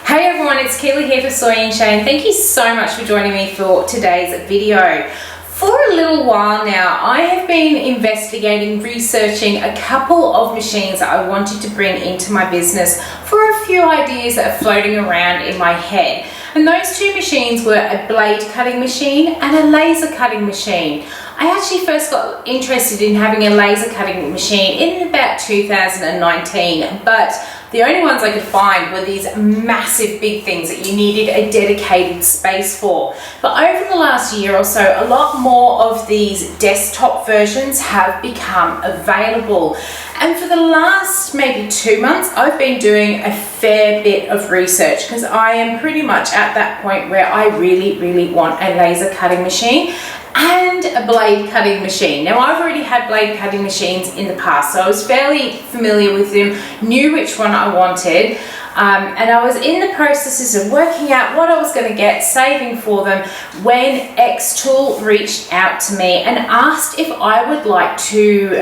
Hey everyone, it's Keely here for Soy and Shea, and thank you so much for joining me for today's video. For a little while now, I have been investigating, researching a couple of machines that I wanted to bring into my business for a few ideas that are floating around in my head. And those two machines were a blade cutting machine and a laser cutting machine. I actually first got interested in having a laser cutting machine in about 2019, but the only ones I could find were these massive big things that you needed a dedicated space for. But over the last year or so, a lot more of these desktop versions have become available. And for the last maybe 2 months, I've been doing a fair bit of research because I am pretty much at that point where I really want a laser cutting machine and a blade cutting machine. Now, I've already had blade cutting machines in the past, so I was fairly familiar with them, knew which one I wanted, and I was in the processes of working out what I was going to get, saving for them, when xTool reached out to me and asked if I would like to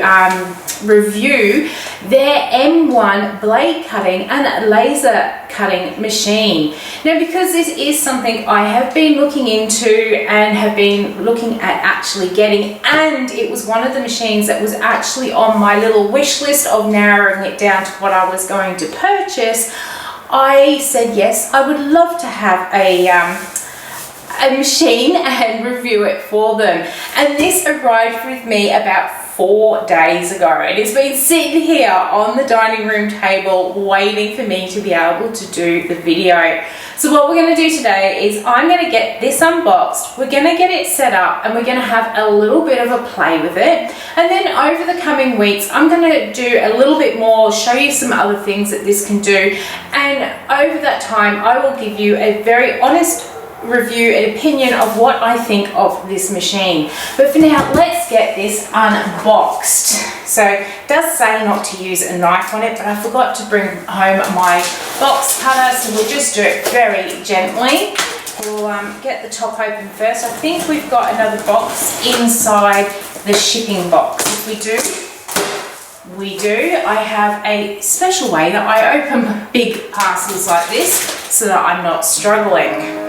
review their M1 blade cutting and laser cutting machine. Now, because this is something I have been looking into and have been looking at actually getting, and it was one of the machines that was actually on my little wish list of narrowing it down to what I was going to purchase, I said yes, I would love to have a machine and review it for them. And this arrived with me about 4 days ago. It has been sitting here on the dining room table waiting for me to be able to do the video. So what we're going to do today is I'm going to get this unboxed, we're going to get it set up, and we're going to have a little bit of a play with it. And then over the coming weeks, I'm going to do a little bit more, show you some other things that this can do. And over that time, I will give you a very honest review and opinion of what I think of this machine. But for now, let's get this unboxed. So it does say not to use a knife on it, but I forgot to bring home my box cutter, so we'll just do it very gently. We'll get the top open first. I think we've got another box inside the shipping box. If we do. I have a special way that I open big parcels like this so that I'm not struggling.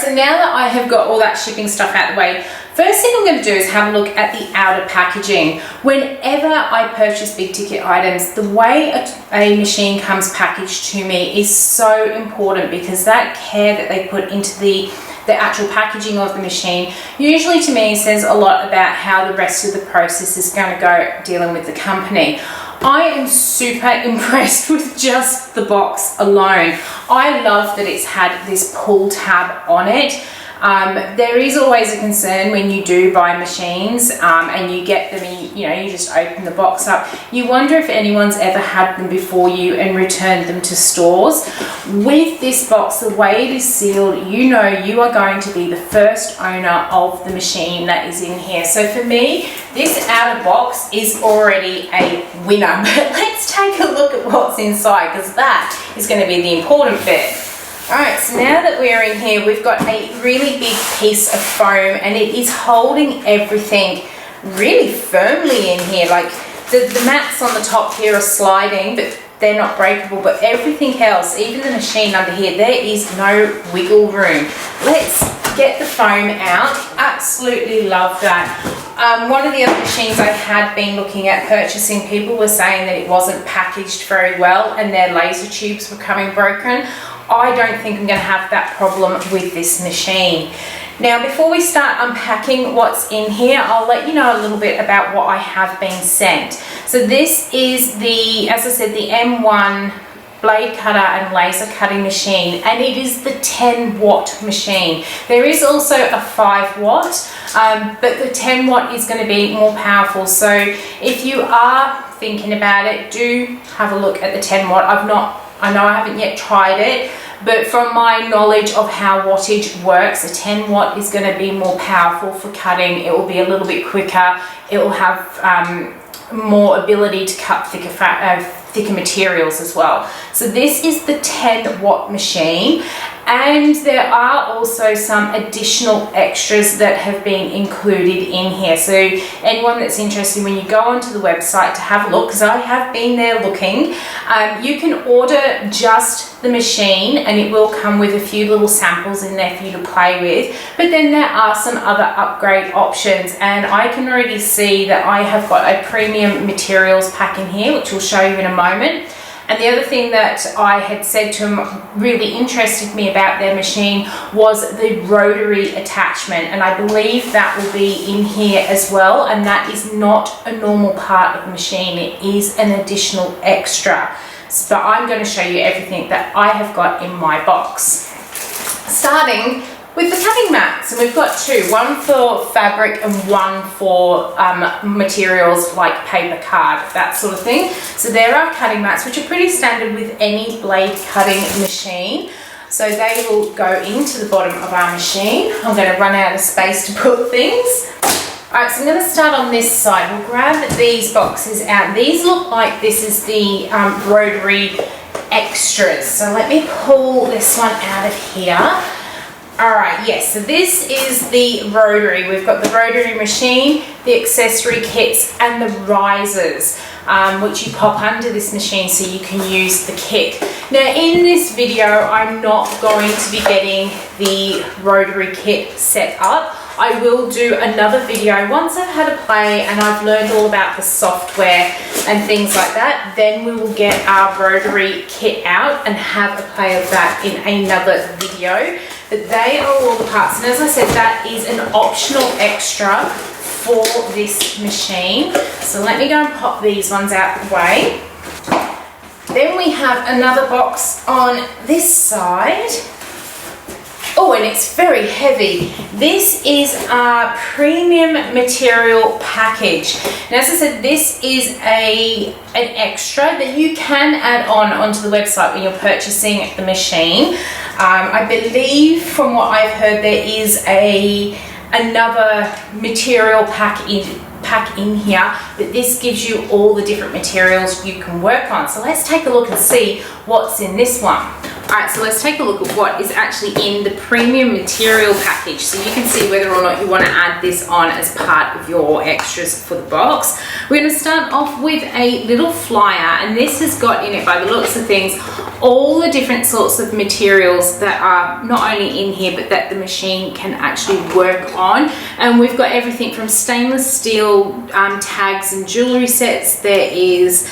So now that I have got all that shipping stuff out of the way, first thing I'm going to do is have a look at the outer packaging. Whenever I purchase big ticket items, the way a machine comes packaged to me is so important, because that care that they put into the actual packaging of the machine usually to me says a lot about how the rest of the process is going to go dealing with the company. I am super impressed with just the box alone. I love that it's had this pull tab on it. There is always a concern when you do buy machines and you get them and you just open the box up. You wonder if anyone's ever had them before you and returned them to stores. With this box, the way it is sealed, you are going to be the first owner of the machine that is in here. So for me, this outer box is already a winner. But let's take a look at what's inside, because that is going to be the important bit. Alright, so now that we're in here, we've got a really big piece of foam, and it is holding everything really firmly in here. Like the mats on the top here are sliding, but they're not breakable, but everything else, even the machine under here, there is no wiggle room. Let's get the foam out. Absolutely love that. One of the other machines I had been looking at purchasing, people were saying that it wasn't packaged very well and their laser tubes were coming broken. I don't think I'm going to have that problem with this machine. Now, before we start unpacking what's in here, I'll let you know a little bit about what I have been sent. So this is as I said, the M1 blade cutter and laser cutting machine, and it is the 10-watt machine. There is also a 5-watt, but the 10-watt is going to be more powerful. So if you are thinking about it, do have a look at the 10-watt. I know I haven't yet tried it, but from my knowledge of how wattage works, a 10 watt is going to be more powerful for cutting. It will be a little bit quicker. It will have more ability to cut thicker materials as well. So this is the 10 watt machine, and there are also some additional extras that have been included in here. So anyone that's interested, when you go onto the website to have a look, because I have been there looking, you can order just the machine and it will come with a few little samples in there for you to play with, but then there are some other upgrade options, and I can already see that I have got a premium materials pack in here, which we'll show you in a moment. And the other thing that I had said to them really interested me about their machine was the rotary attachment, and I believe that will be in here as well, and that is not a normal part of the machine. It is an additional extra. So I'm going to show you everything that I have got in my box. Starting with the cutting mats, and we've got two, one for fabric and one for materials like paper, card, that sort of thing. So there are cutting mats, which are pretty standard with any blade cutting machine. So they will go into the bottom of our machine. I'm going to run out of space to put things. Alright, so I'm going to start on this side. We'll grab these boxes out. These look like this is the rotary extras. So let me pull this one out of here. Alright, yes, so this is the rotary. We've got the rotary machine, the accessory kits, and the risers, which you pop under this machine so you can use the kit. Now in this video, I'm not going to be getting the rotary kit set up. I will do another video once I've had a play and I've learned all about the software and things like that. Then we will get our rotary kit out and have a play of that in another video. But they are all the parts, and as I said, that is an optional extra for this machine. So let me go and pop these ones out the way. Then we have another box on this side. Oh, and it's very heavy. This is our premium material package. Now, as I said, this is an extra that you can add onto the website when you're purchasing the machine. I believe, from what I've heard, there is another material pack in here, but this gives you all the different materials you can work on. So let's take a look and see what's in this one. Alright, so let's take a look at what is actually in the premium material package, so you can see whether or not you want to add this on as part of your extras for the box. We're going to start off with a little flyer, and this has got in it, by the looks of things, all the different sorts of materials that are not only in here but that the machine can actually work on. And we've got everything from stainless steel tags and jewelry sets. There is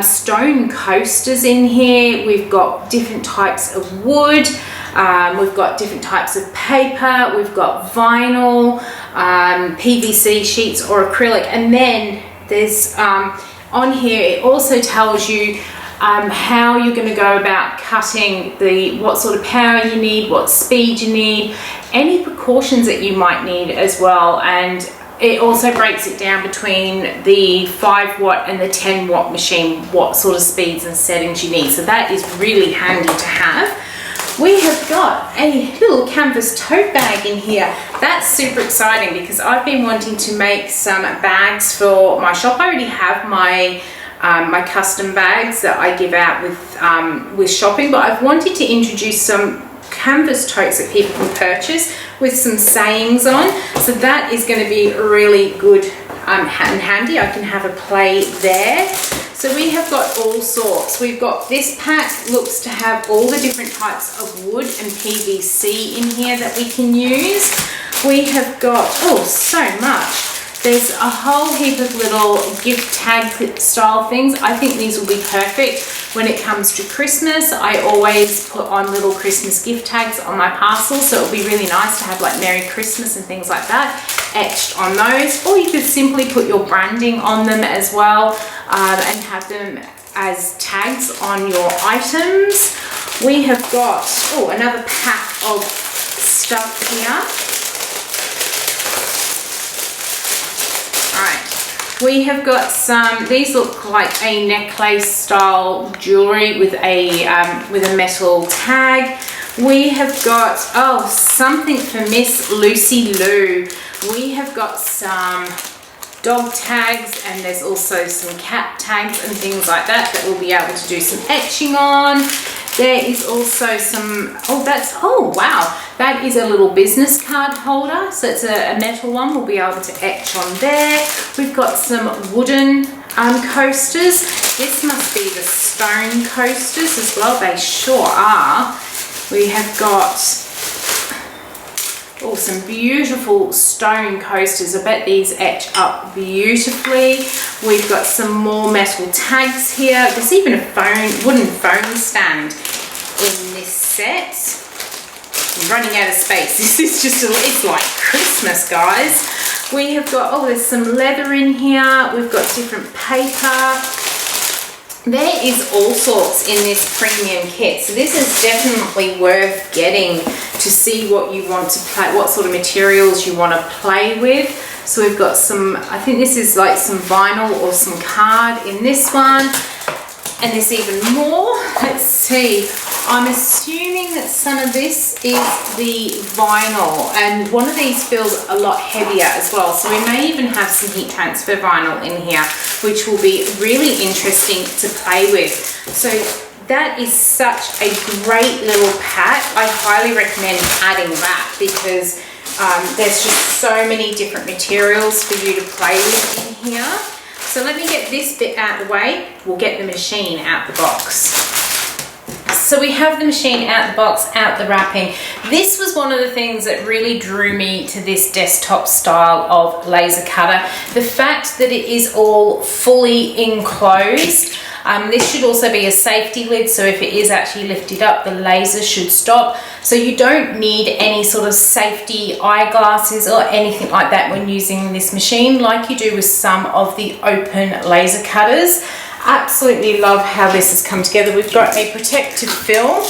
stone coasters in here. We've got different types of wood. We've got different types of paper. We've got vinyl, PVC sheets or acrylic. And then there's on here, it also tells you how you're going to go about cutting, what sort of power you need, what speed you need, any precautions that you might need as well. And it also breaks it down between the 5 watt and the 10 watt machine, what sort of speeds and settings you need. So that is really handy to have. We have got a little canvas tote bag in here. That's super exciting because I've been wanting to make some bags for my shop. I already have my custom bags that I give out with shopping, but I've wanted to introduce some canvas totes that people can purchase with some sayings on. So that is going to be really good and handy. I can have a play there. So we have got all sorts. We've got this pack, looks to have all the different types of wood and PVC in here that we can use. We have got, oh, so much. There's a whole heap of little gift tag style things. I think these will be perfect when it comes to Christmas. I always put on little Christmas gift tags on my parcels, so it'll be really nice to have like Merry Christmas and things like that etched on those. Or you could simply put your branding on them as well, and have them as tags on your items. We have got, oh, another pack of stuff here. Alright, We have got some, these look like a necklace style jewelry with a metal tag. We have got, oh, something for Miss Lucy Lou. We have got some dog tags, and there's also some cat tags and things like that that we'll be able to do some etching on. There is also some, oh wow, that is a little business card holder. So it's a metal one, we'll be able to etch on there. We've got some wooden coasters. This must be the stone coasters as well, they sure are. We have got some beautiful stone coasters. I bet these etch up beautifully. We've got some more metal tags here. There's even a wooden phone stand in this set. I'm running out of space. This is just, it's like Christmas, guys. We have got, there's some leather in here. We've got different paper. There is all sorts in this premium kit, so this is definitely worth getting to see what you want to play, what sort of materials you want to play with. So we've got some, I think this is like some vinyl or some card in this one, and there's even more. Let's see, I'm assuming that some of this is the vinyl, and one of these feels a lot heavier as well, so we may even have some heat transfer vinyl in here, which will be really interesting to play with. So that is such a great little pack. I highly recommend adding that because there's just so many different materials for you to play with in here. So let me get this bit out of the way. We'll get the machine out the box. So we have the machine out the box, out the wrapping. This was one of the things that really drew me to this desktop style of laser cutter. The fact that it is all fully enclosed. This should also be a safety lid, so if it is actually lifted up, the laser should stop. So you don't need any sort of safety eyeglasses or anything like that when using this machine, like you do with some of the open laser cutters. Absolutely love how this has come together. We've got a protective film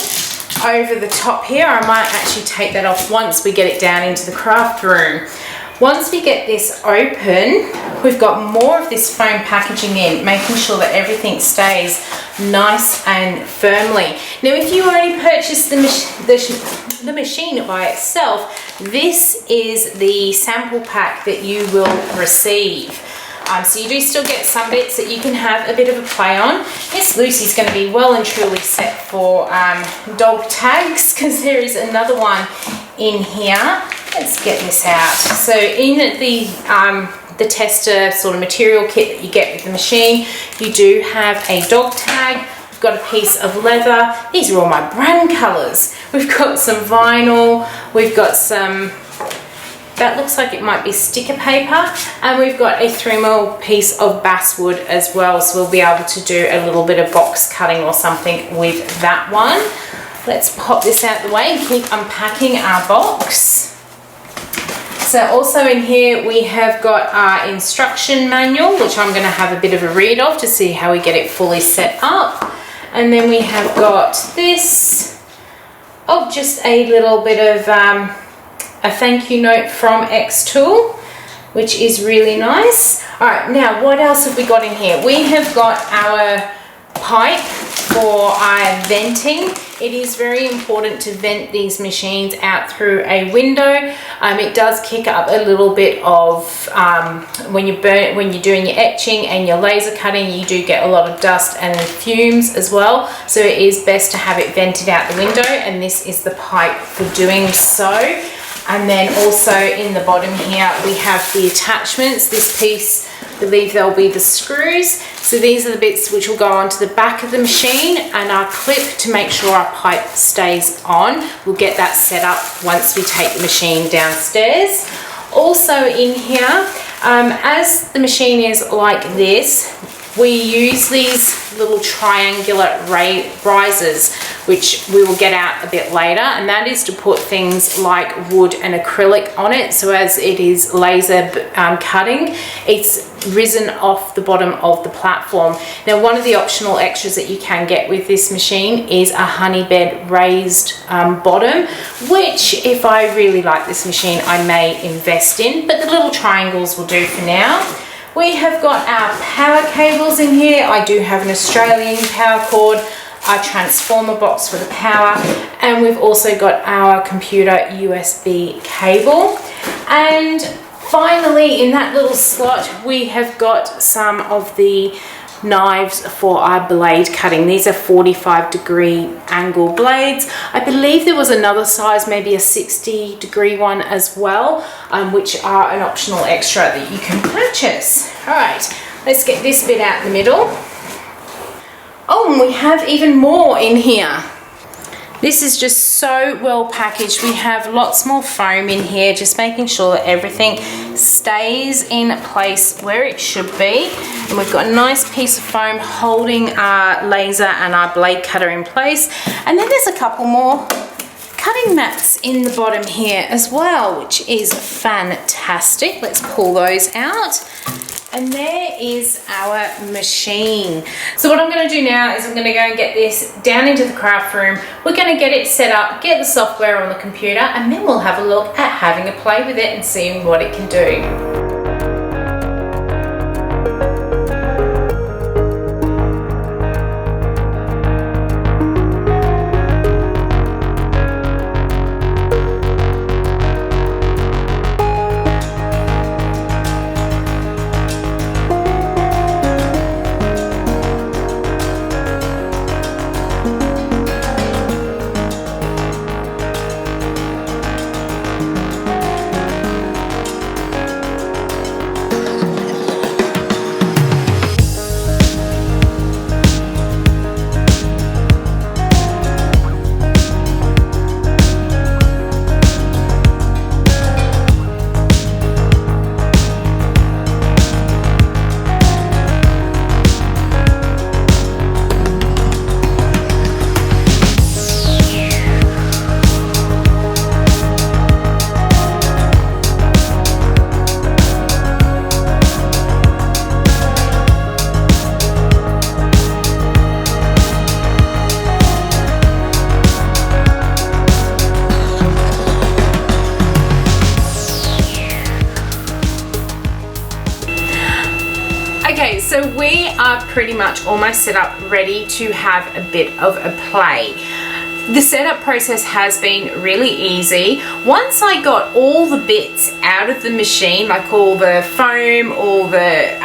over the top here. I might actually take that off once we get it down into the craft room. Once we get this open, we've got more of this foam packaging in, making sure that everything stays nice and firmly. Now, if you already purchased the machine by itself, this is the sample pack that you will receive. So you do still get some bits that you can have a bit of a play on. Miss Lucy's going to be well and truly set for dog tags, because there is another one in here. Let's get this out. So in the tester sort of material kit that you get with the machine, you do have a dog tag. We've got a piece of leather. These are all my brand colours. We've got some vinyl. We've got some, that looks like it might be sticker paper, and we've got a 3mm piece of basswood as well, so we'll be able to do a little bit of box cutting or something with that one. Let's pop this out the way and keep unpacking our box. So also in here we have got our instruction manual, which I'm going to have a bit of a read of to see how we get it fully set up. And then we have got this, just a little bit of a thank you note from xTool, which is really nice. All right, now what else have we got in here? We have got our pipe for our venting. It is very important to vent these machines out through a window. It does kick up a little bit of when you're doing your etching and your laser cutting, you do get a lot of dust and fumes as well. So it is best to have it vented out the window, and this is the pipe for doing so. And then also in the bottom here we have the attachments. This piece, I believe they'll be the screws. So these are the bits which will go onto the back of the machine, and our clip to make sure our pipe stays on. We'll get that set up once we take the machine downstairs. Also in here, as the machine is like this, we use these little triangular risers, which we will get out a bit later, and that is to put things like wood and acrylic on it. So as it is laser cutting, it's risen off the bottom of the platform. Now, one of the optional extras that you can get with this machine is a honey bed raised bottom, which if I really like this machine, I may invest in, but the little triangles will do for now. We have got our power cables in here. I do have an Australian power cord, a transformer box for the power, and we've also got our computer USB cable. And finally, in that little slot, we have got some of the knives for our blade cutting. These are 45-degree angle blades. I believe there was another size, maybe a 60-degree one as well, which are an optional extra that you can purchase. All right, let's get this bit out in the middle. Oh, and we have even more in here. This is just so well packaged. We have lots more foam in here, just making sure that everything stays in place where it should be. And we've got a nice piece of foam holding our laser and our blade cutter in place. And then there's a couple more cutting mats in the bottom here as well, which is fantastic. Let's pull those out. And there is our machine. So what I'm going to do now is I'm going to go and get this down into the craft room. We're going to get it set up, get the software on the computer, and then we'll have a look at having a play with it and seeing what it can do. Okay, so we are pretty much almost set up, ready to have a bit of a play. The setup process has been really easy. Once I got all the bits out of the machine, like all the foam, all the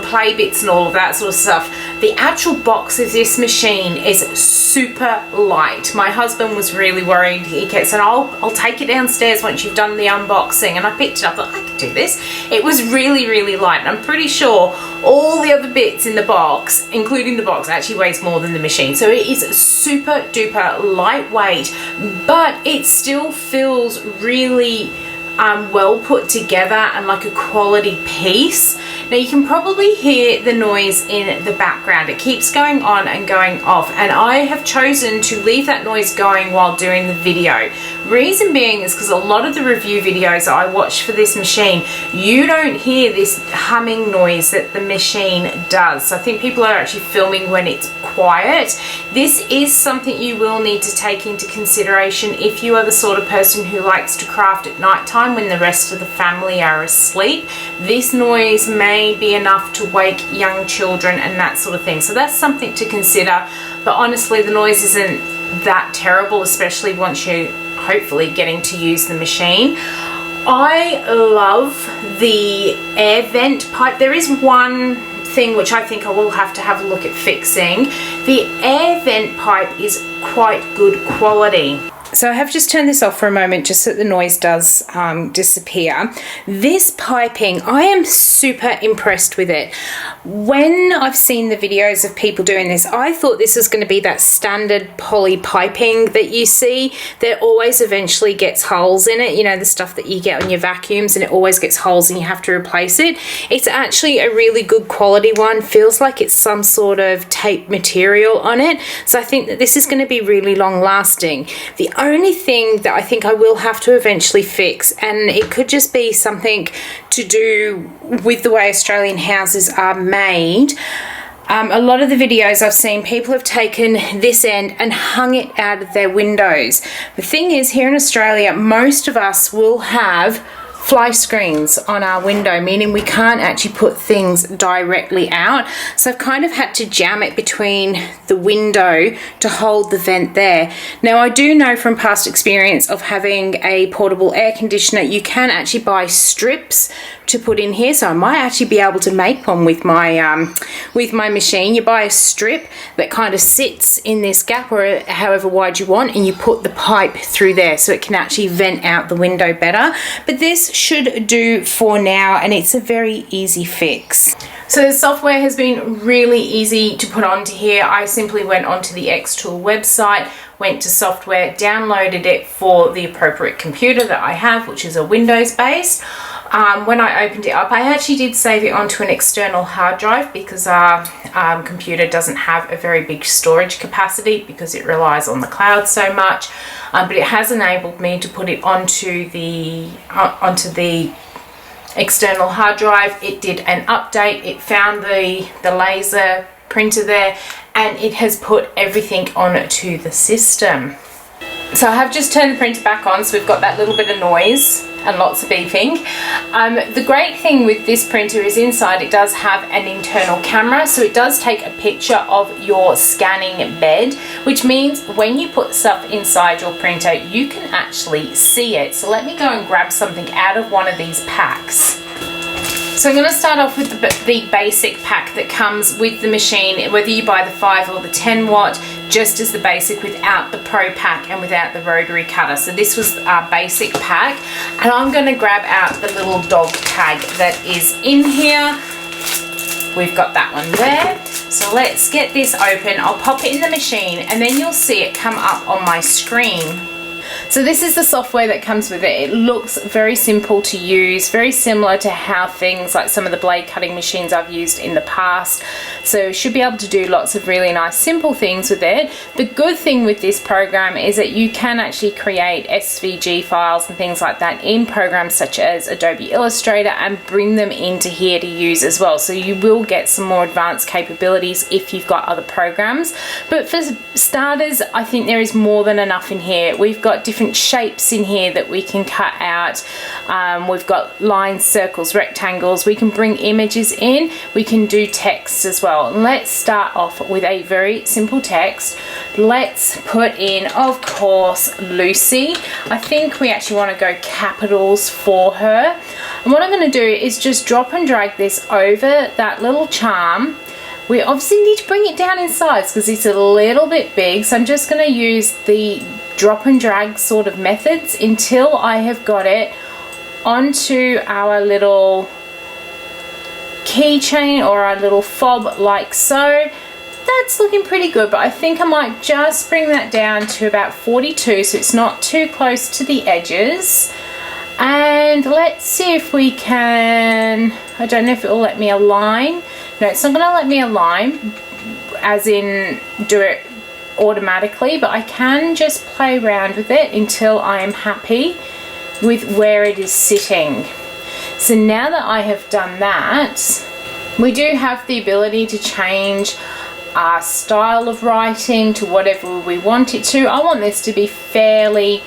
play bits and all of that sort of stuff, the actual box of this machine is super light. My husband was really worried. He kept saying, I'll take it downstairs once you've done the unboxing, and I picked it up, I thought, I can do this. It was really, really light, and I'm pretty sure all the other bits in the box, including the box, actually weighs more than the machine. So it is super duper lightweight, but it still feels really well put together and like a quality piece. Now you can probably hear the noise in the background. It keeps going on and going off, and I have chosen to leave that noise going while doing the video. Reason being is because a lot of the review videos I watch for this machine, you don't hear this humming noise that the machine does. So I think people are actually filming when it's quiet. This is something you will need to take into consideration if you are the sort of person who likes to craft at night time when the rest of the family are asleep. This noise may be enough to wake young children and that sort of thing. So that's something to consider. But honestly, the noise isn't that terrible, especially once you're hopefully getting to use the machine. I love the air vent pipe. There is one thing which I think I will have to have a look at fixing. The air vent pipe is quite good quality. So I have just turned this off for a moment just so that the noise does disappear. This piping, I am super impressed with it. When I've seen the videos of people doing this, I thought this was going to be that standard poly piping that you see that always eventually gets holes in it. You know, the stuff that you get on your vacuums and it always gets holes and you have to replace it. It's actually a really good quality one. Feels like it's some sort of tape material on it. So I think that this is going to be really long lasting. The only thing that I think I will have to eventually fix, and it could just be something to do with the way Australian houses are made. A lot of the videos I've seen, people have taken this end and hung it out of their windows. The thing is, here in Australia, most of us will have fly screens on our window, meaning we can't actually put things directly out. So I've kind of had to jam it between the window to hold the vent there. Now I do know from past experience of having a portable air conditioner, you can actually buy strips to put in here, so I might actually be able to make one with my machine. You buy a strip that kind of sits in this gap, or however wide you want, and you put the pipe through there so it can actually vent out the window better. But this should do for now, and it's a very easy fix. So the software has been really easy to put onto here. I simply went onto the xTool website, went to software, downloaded it for the appropriate computer that I have, which is a Windows based. When I opened it up, I actually did save it onto an external hard drive because our computer doesn't have a very big storage capacity because it relies on the cloud so much. But it has enabled me to put it onto the external hard drive. It did an update. It found the laser printer there, and it has put everything onto the system. So I have just turned the printer back on, so we've got that little bit of noise and lots of beeping. The great thing with this printer is inside it does have an internal camera, so it does take a picture of your scanning bed, which means when you put stuff inside your printer, you can actually see it. So let me go and grab something out of one of these packs. So I'm going to start off with the basic pack that comes with the machine, whether you buy the 5 or the 10 watt, just as the basic without the Pro pack and without the rotary cutter. So this was our basic pack, and I'm going to grab out the little dog tag that is in here. We've got that one there. So let's get this open. I'll pop it in the machine and then you'll see it come up on my screen. So this is the software that comes with it. It looks very simple to use, very similar to how things like some of the blade cutting machines I've used in the past. So should be able to do lots of really nice simple things with it. The good thing with this program is that you can actually create SVG files and things like that in programs such as Adobe Illustrator and bring them into here to use as well. So you will get some more advanced capabilities if you've got other programs. But for starters, I think there is more than enough in here. We've got different shapes in here that we can cut out. We've got lines, circles, rectangles. We can bring images in. We can do text as well. Let's start off with a very simple text. Let's put in, of course, Lucy. I think we actually want to go capitals for her. And what I'm going to do is just drop and drag this over that little charm. We obviously need to bring it down in size because it's a little bit big. So I'm just going to use the drop and drag sort of methods until I have got it onto our little keychain or our little fob like so. That's looking pretty good, but I think I might just bring that down to about 42 so it's not too close to the edges. And let's see if we can, I don't know if it will let me align. No, it's not going to let me align as in do it automatically, but I can just play around with it until I am happy with where it is sitting. So now that I have done that, we do have the ability to change our style of writing to whatever we want it to. I want this to be fairly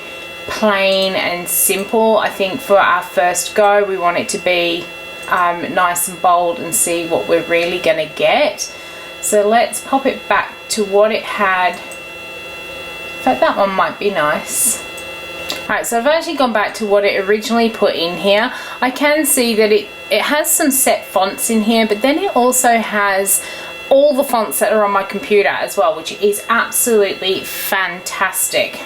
plain and simple. I think for our first go we want it to be nice and bold and see what we're really going to get. So let's pop it back to what it had. In fact, that one might be nice. Alright, so I've actually gone back to what it originally put in here. I can see that it has some set fonts in here, but then it also has all the fonts that are on my computer as well, which is absolutely fantastic.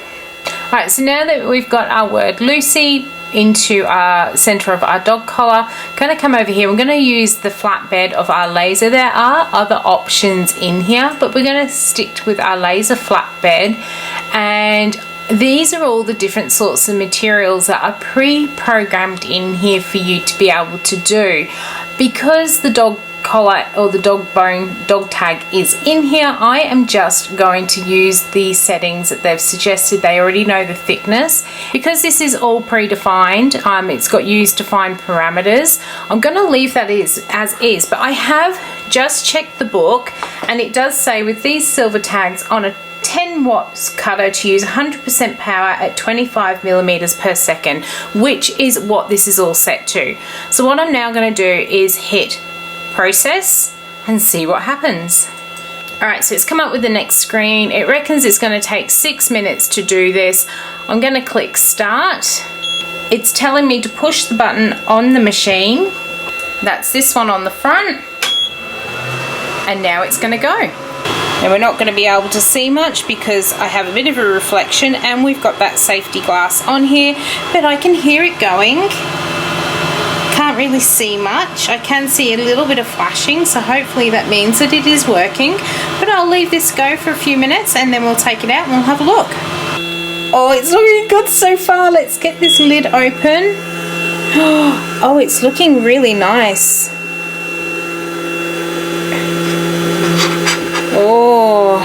Alright, so now that we've got our word Lucy into our center of our dog collar, I'm going to come over here. We're going to use the flatbed of our laser. There are other options in here, but we're going to stick with our laser flatbed, and these are all the different sorts of materials that are pre-programmed in here for you to be able to do. Because the dog collar or the dog tag is in here, I am just going to use the settings that they've suggested. They already know the thickness. Because this is all predefined, it's got use defined parameters. I'm going to leave that as is, but I have just checked the book and it does say with these silver tags on a 10 watt cutter to use 100% power at 25 millimeters per second, which is what this is all set to. So what I'm now going to do is hit process and see what happens. Alright, so it's come up with the next screen. It reckons it's going to take 6 minutes to do this. I'm going to click start. It's telling me to push the button on the machine. That's this one on the front. And now it's going to go. Now we're not going to be able to see much because I have a bit of a reflection and we've got that safety glass on here, but I can hear it going. Can't really see much. I can see a little bit of flashing, so hopefully that means that it is working. But I'll leave this go for a few minutes and then we'll take it out and we'll have a look. Oh, it's looking good so far. Let's get this lid open. Oh, it's looking really nice. Oh,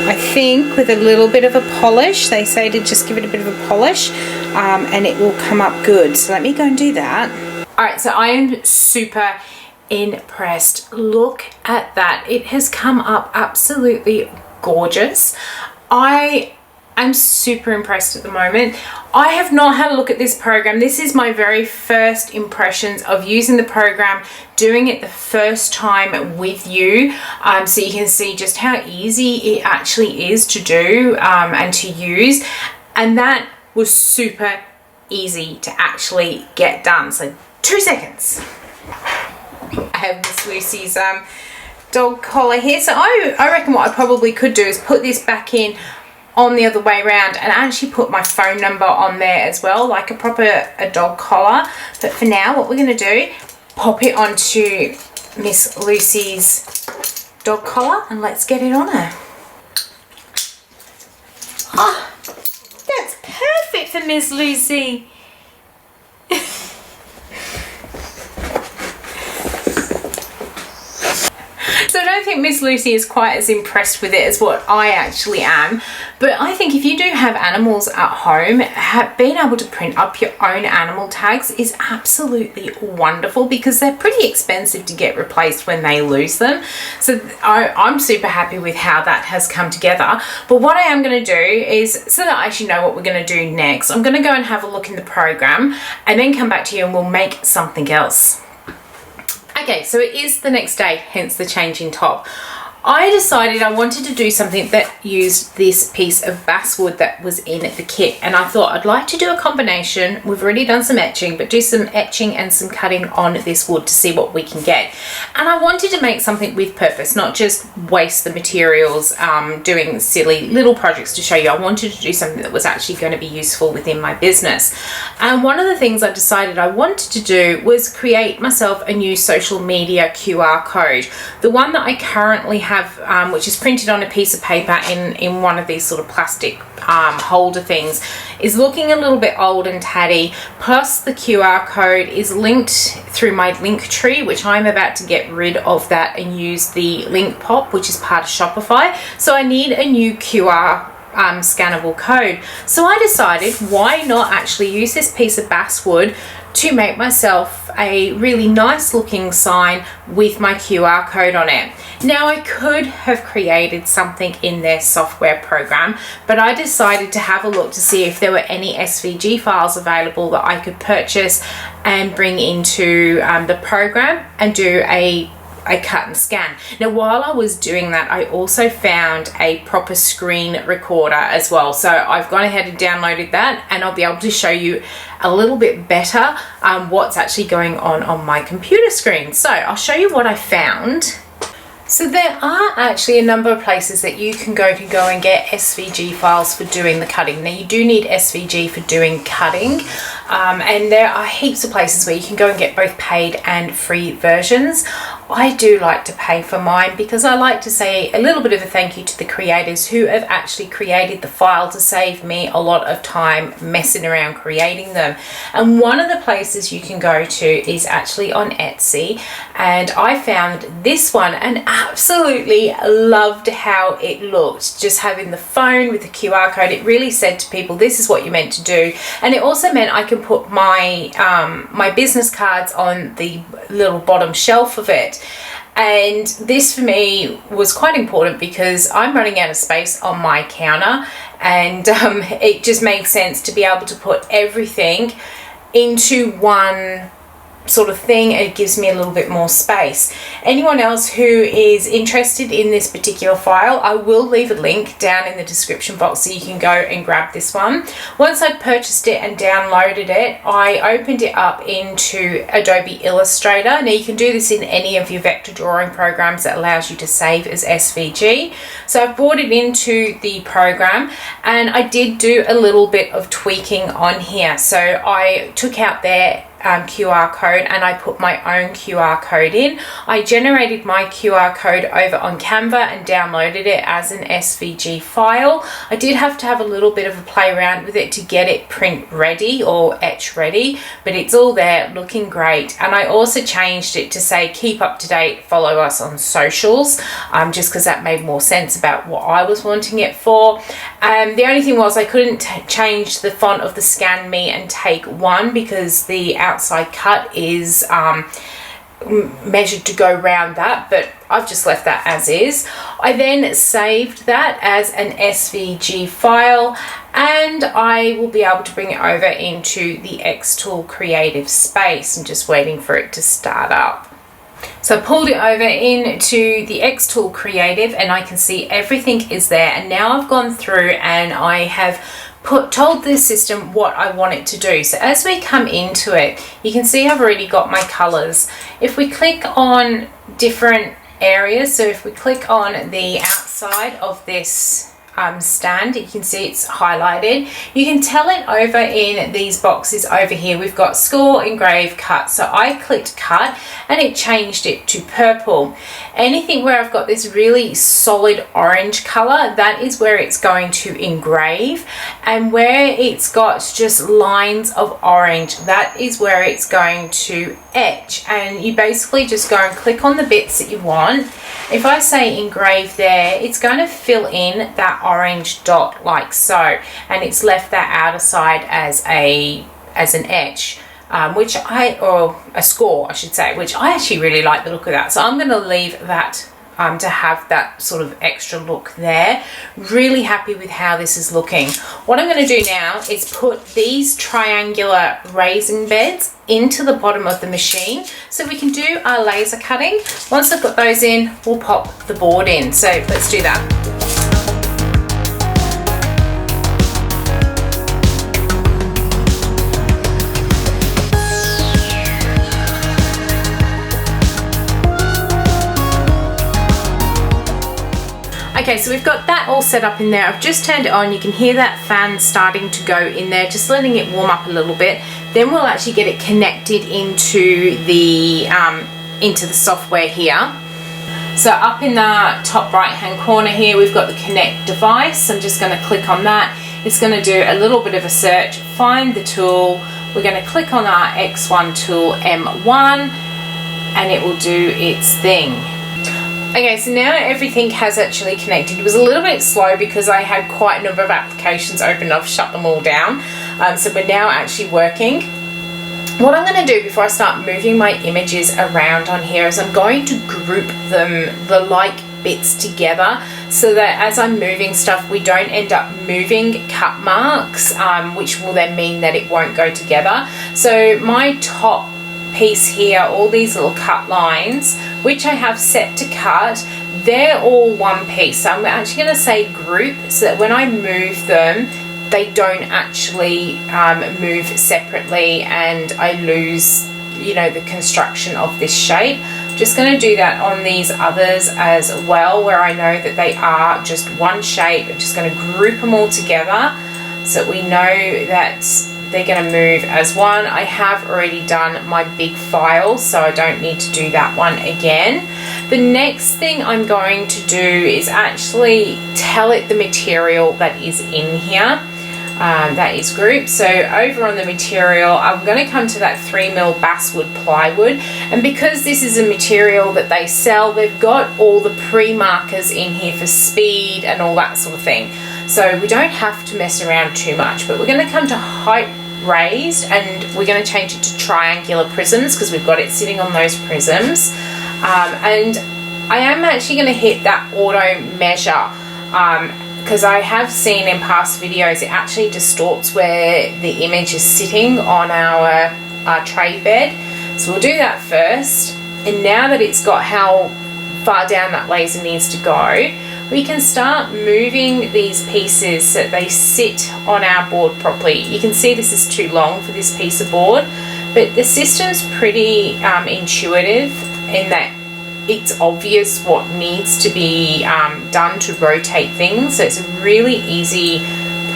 I think with a little bit of a polish, they say to just give it a bit of a polish and it will come up good. So let me go and do that. Alright, so I am super impressed. Look at that. It has come up absolutely gorgeous. I am super impressed at the moment. I have not had a look at this program. This is my very first impressions of using the program, doing it the first time with you, so you can see just how easy it actually is to do and to use. And that was super easy to actually get done. So 2 seconds. I have Miss Lucy's dog collar here. So I reckon what I probably could do is put this back in on the other way around and actually put my phone number on there as well, like a dog collar. But for now, what we're going to do, pop it onto Miss Lucy's dog collar and let's get it on her. Oh, that's perfect for Miss Lucy. So I don't think Miss Lucy is quite as impressed with it as what I actually am. But I think if you do have animals at home, being able to print up your own animal tags is absolutely wonderful because they're pretty expensive to get replaced when they lose them. So I'm super happy with how that has come together. But what I am going to do is, so that I actually know what we're going to do next, I'm going to go and have a look in the program and then come back to you and we'll make something else. Okay, so it is the next day, hence the change in top. I decided I wanted to do something that used this piece of basswood that was in the kit, and I thought I'd like to do a combination. We've already done some etching, but do some etching and some cutting on this wood to see what we can get. And I wanted to make something with purpose, not just waste the materials doing silly little projects to show you. I wanted to do something that was actually going to be useful within my business. And one of the things I decided I wanted to do was create myself a new social media QR code. The one that I currently have, which is printed on a piece of paper in one of these sort of plastic holder things, is looking a little bit old and tatty. Plus the QR code is linked through my link tree, which I'm about to get rid of that and use the link pop, which is part of Shopify. So I need a new QR scannable code. So I decided, why not actually use this piece of basswood to make myself a really nice looking sign with my QR code on it. Now I could have created something in their software program, but I decided to have a look to see if there were any SVG files available that I could purchase and bring into the program and do a cut and scan. Now while I was doing that, I also found a proper screen recorder as well, so I've gone ahead and downloaded that, and I'll be able to show you a little bit better what's actually going on my computer screen. So I'll show you what I found. So there are actually a number of places that you can go and get SVG files for doing the cutting. Now you do need SVG for doing cutting, and there are heaps of places where you can go and get both paid and free versions. I do like to pay for mine because I like to say a little bit of a thank you to the creators who have actually created the file to save me a lot of time messing around creating them. And one of the places you can go to is actually on Etsy, and I found this one and absolutely loved how it looked. Just having the phone with the QR code, it really said to people, this is what you're meant to do. And it also meant I can put my my business cards on the little bottom shelf of it. And this for me was quite important because I'm running out of space on my counter, and it just makes sense to be able to put everything into one sort of thing. It gives me a little bit more space. Anyone else who is interested in this particular file, I will leave a link down in the description box so you can go and grab this one. Once I purchased it and downloaded it, I opened it up into Adobe Illustrator. Now you can do this in any of your vector drawing programs that allows you to save as SVG. So I've brought it into the program, and I did do a little bit of tweaking on here. So I took out their QR code and I put my own QR code in. I generated my QR code over on Canva and downloaded it as an SVG file. I did have to have a little bit of a play around with it to get it print ready or etch ready, but it's all there looking great. And I also changed it to say keep up to date, follow us on socials, just because that made more sense about what I was wanting it for. The only thing was I couldn't change the font of the Scan Me and Take One because the outside cut is measured to go round that, but I've just left that as is. I then saved that as an SVG file, and I will be able to bring it over into the xTool creative space. I'm just waiting for it to start up. So I pulled it over into the xTool creative and I can see everything is there, and now I've gone through and I have told this system what I want it to do. So as we come into it, you can see I've already got my colors. If we click on different areas, so if we click on the outside of this stand, you can see it's highlighted. You can tell it over in these boxes over here. We've got score, engrave, cut. So I clicked cut and it changed it to purple. Anything where I've got this really solid orange color, that is where it's going to engrave, and where it's got just lines of orange, that is where it's going to etch. And you basically just go and click on the bits that you want. If I say engrave there, it's going to fill in that orange dot like so, and it's left that outer side as an etch, or a score I should say, which I actually really like the look of that. So I'm going to leave that to have that sort of extra look there. Really happy with how this is looking. What I'm going to do now is put these triangular raising beds into the bottom of the machine so we can do our laser cutting. Once I've got those in, we'll pop the board in. So let's do that. Okay, so we've got that all set up in there. I've just turned it on. You can hear that fan starting to go in there, just letting it warm up a little bit. Then we'll actually get it connected into the software here. So up in the top right hand corner here, we've got the connect device. I'm just going to click on that. It's going to do a little bit of a search, find the tool. We're going to click on our X1 tool M1 and it will do its thing. Okay, so now everything has actually connected. It was a little bit slow because I had quite a number of applications open. I've shut them all down. So we're now actually working. What I'm going to do before I start moving my images around on here is I'm going to group them, the like bits together, so that as I'm moving stuff, we don't end up moving cut marks, which will then mean that it won't go together. So my top piece here, all these little cut lines, which I have set to cut, they're all one piece. So I'm actually going to say group so that when I move them, they don't actually move separately and I lose, you know, the construction of this shape. I'm just going to do that on these others as well, where I know that they are just one shape. I'm just going to group them all together so that we know that they're going to move as one. I have already done my big file, so I don't need to do that one again. The next thing I'm going to do is actually tell it the material that is in here. That is grouped. So over on the material, I'm going to come to that 3mm basswood plywood, and because this is a material that they sell, they've got all the pre-markers in here for speed and all that sort of thing. So we don't have to mess around too much, but we're going to come to height raised and we're going to change it to triangular prisms because we've got it sitting on those prisms. And I am actually going to hit that auto measure because I have seen in past videos it actually distorts where the image is sitting on our tray bed. So we'll do that first, and now that it's got how far down that laser needs to go, we can start moving these pieces so that they sit on our board properly. You can see this is too long for this piece of board, but the system's pretty intuitive in that it's obvious what needs to be done to rotate things. So it's a really easy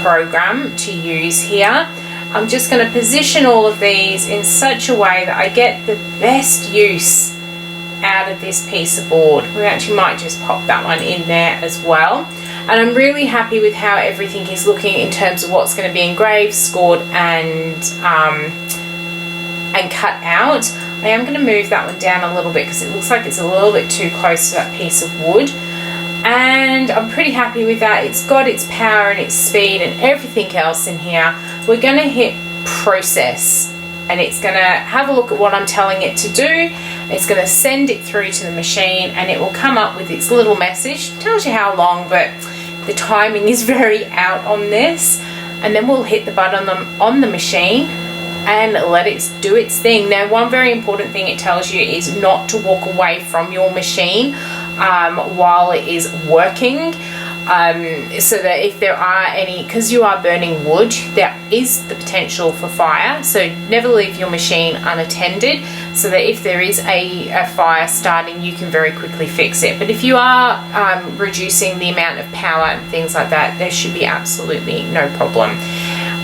program to use here. I'm just going to position all of these in such a way that I get the best use out of this piece of board. We actually might just pop that one in there as well. And I'm really happy with how everything is looking in terms of what's going to be engraved, scored and cut out. I am going to move that one down a little bit because it looks like it's a little bit too close to that piece of wood. And I'm pretty happy with that. It's got its power and its speed and everything else in here. We're going to hit process, and it's going to have a look at what I'm telling it to do. It's going to send it through to the machine, and it will come up with its little message. It tells you how long, but the timing is very out on this. And then we'll hit the button on the machine and let it do its thing. Now, one very important thing it tells you is not to walk away from your machine while it is working, so that if there are any, because you are burning wood, there is the potential for fire. So never leave your machine unattended, so that if there is a fire starting, you can very quickly fix it. But if you are reducing the amount of power and things like that, there should be absolutely no problem.